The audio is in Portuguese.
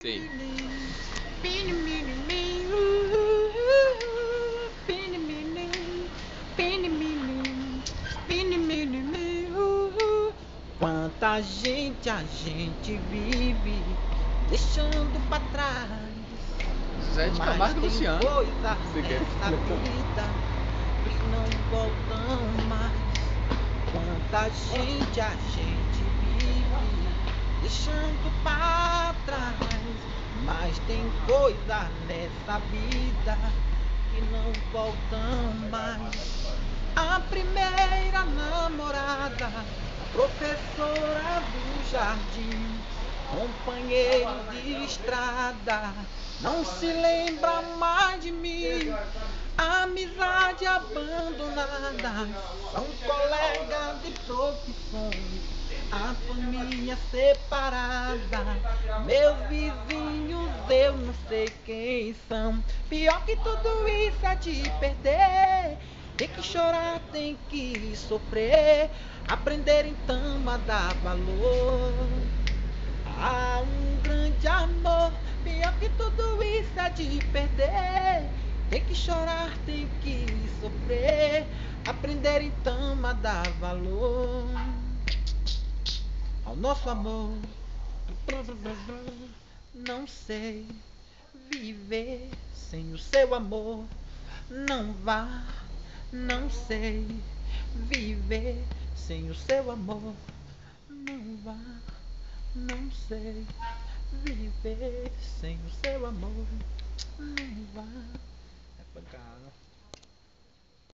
Sim. Quanta gente a gente vive deixando pra trás, Isso já é de mas Camargo e tem Luciano. coisa Você quer nessa vida que não voltam mais. Quanta gente a gente vive deixando pra trás, mas tem coisa nessa vida que não voltam mais. A primeira namorada, professora do jardim, companheiro de estrada, não se lembra mais de mim. Amizade abandonada, são colegas de profissões, a família separada, meus vizinhos eu não sei quem são. Pior que tudo isso é de perder. Tem que chorar, tem que sofrer, aprender então a dar valor a um grande amor. Pior que tudo isso é de perder. Tem que chorar, tem que sofrer, aprender então a dar valor ao nosso amor. Não sei viver sem o seu amor. Não vá, não sei viver sem o seu amor. Não vá, não sei viver sem o seu amor. Não vá. É pancada.